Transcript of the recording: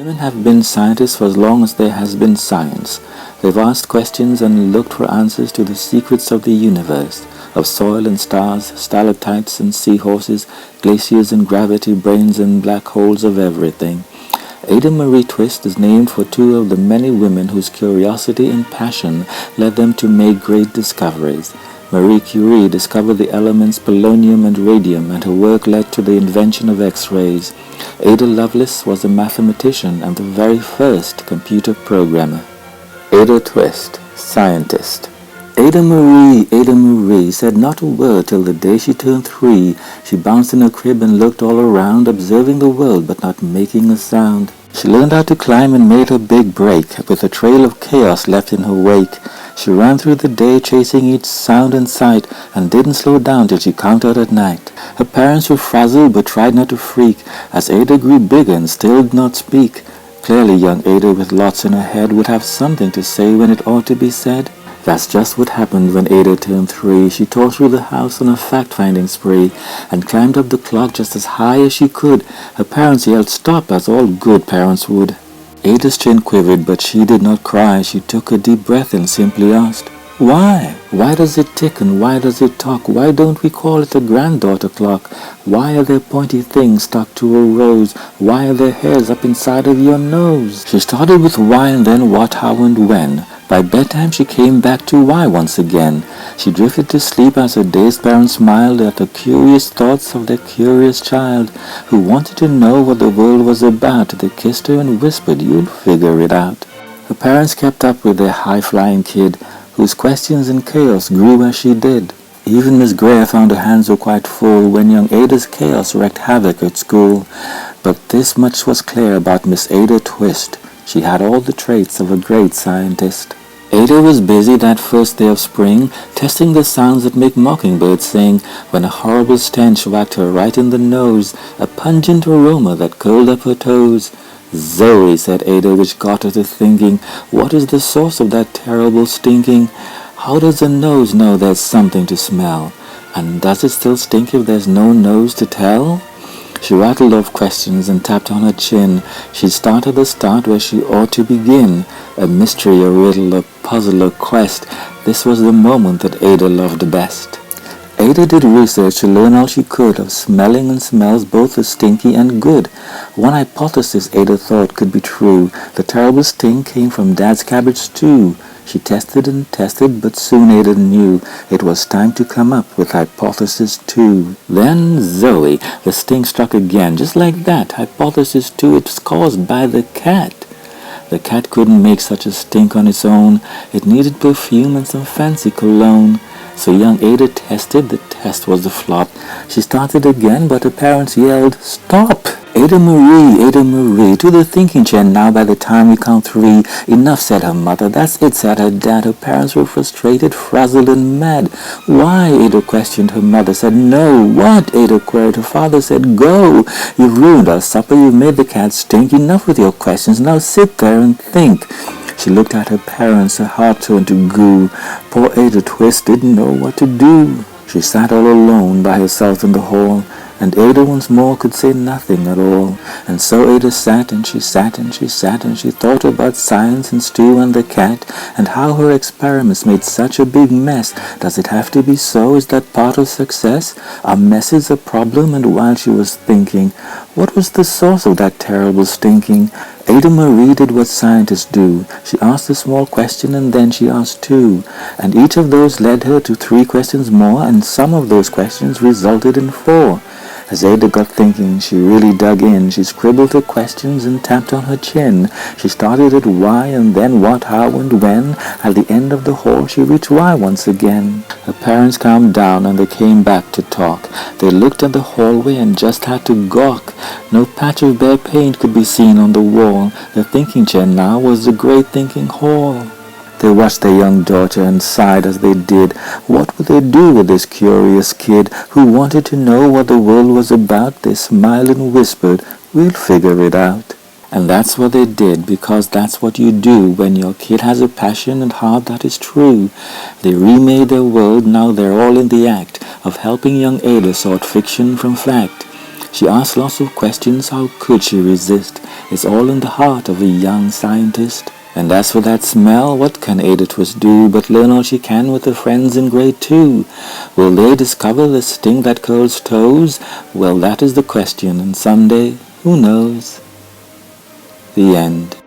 Women have been scientists for as long as there has been science. They've asked questions and looked for answers to the secrets of the universe, of soil and stars, stalactites and seahorses, glaciers and gravity, brains and black holes, of everything. Ada Marie Twist is named for two of the many women whose curiosity and passion led them to make great discoveries. Marie Curie discovered the elements polonium and radium, and her work led to the invention of X-rays. Ada Lovelace was a mathematician and the very first computer programmer. Ada Twist, scientist. Ada Marie said not a word till the day she turned 3. She bounced in her crib and looked all around, observing the world but not making a sound. She learned how to climb and made her big break, with a trail of chaos left in her wake. She ran through the day chasing each sound and sight, and didn't slow down till she counted at night. Her parents were frazzled but tried not to freak, as Ada grew bigger and still did not speak. Clearly young Ada with lots in her head would have something to say when it ought to be said. That's just what happened when Ada turned 3. She tore through the house on a fact-finding spree and climbed up the clock just as high as she could. Her parents yelled stop, as all good parents would. Ada's chin quivered, but she did not cry. She took a deep breath and simply asked, "Why? Why does it tick and why does it talk? Why don't we call it a granddaughter clock? Why are there pointy things stuck to a rose? Why are there hairs up inside of your nose?" She started with why and then what, how and when. By bedtime she came back to why once again. She drifted to sleep as her dazed parents smiled at the curious thoughts of their curious child, who wanted to know what the world was about. They kissed her and whispered, "You'll figure it out." Her parents kept up with their high-flying kid, whose questions and chaos grew as she did. Even Miss Greer found her hands were quite full when young Ada's chaos wreaked havoc at school. But this much was clear about Miss Ada Twist. She had all the traits of a great scientist. Ada was busy that first day of spring, testing the sounds that make mockingbirds sing, when a horrible stench whacked her right in the nose, a pungent aroma that curled up her toes. "Zoe," said Ada, which got her to thinking, what is the source of that terrible stinking? How does a nose know there's something to smell? And does it still stink if there's no nose to tell? She rattled off questions and tapped on her chin. She'd start at the start where she ought to begin. A mystery, a riddle, a puzzle, a quest. This was the moment that Ada loved best. Ada did research to learn all she could of smelling and smells, both the stinky and good. One hypothesis Ada thought could be true. The terrible stink came from Dad's cabbage stew. She tested and tested, but soon Ada knew it was time to come up with hypothesis 2. Then Zoe, the stink struck again, just like that. Hypothesis 2, it was caused by the cat. The cat couldn't make such a stink on its own. It needed perfume and some fancy cologne. So young Ada tested. The test was a flop. She started again, but her parents yelled, "Stop! Ada Marie, to the thinking chair now by the time we count 3. Enough," said her mother. "That's it," said her dad. Her parents were frustrated, frazzled, and mad. "Why?" Ada questioned. Her mother said, "No." "What?" Ada queried. Her father said, "Go. You've ruined our supper. You've made the cat stink. Enough with your questions. Now sit there and think." She looked at her parents. Her heart turned to goo. Poor Ada Twist didn't know what to do. She sat all alone by herself in the hall, and Ada once more could say nothing at all. And so Ada sat and she sat and she sat and she thought about science and stew and the cat, and how her experiments made such a big mess. Does it have to be so? Is that part of success? Are messes a problem? And while she was thinking, what was the source of that terrible stinking? Ada Marie did what scientists do. She asked a small question and then she asked 2. And each of those led her to 3 questions more, and some of those questions resulted in 4. As Ada got thinking, she really dug in. She scribbled her questions and tapped on her chin. She started at why and then what, how and when. At the end of the hall, she reached why once again. Her parents calmed down and they came back to talk. They looked at the hallway and just had to gawk. No patch of bare paint could be seen on the wall. The thinking chair now was the great thinking hall. They watched their young daughter and sighed as they did. What would they do with this curious kid who wanted to know what the world was about? They smiled and whispered, "We'll figure it out." And that's what they did, because that's what you do when your kid has a passion and heart that is true. They remade their world. Now they're all in the act of helping young Ada sort fiction from fact. She asked lots of questions, how could she resist? It's all in the heart of a young scientist. And as for that smell, what can Ada Twist do but learn all she can with her friends in grade 2? Will they discover the sting that curls toes? Well, that is the question, and someday, who knows? The end.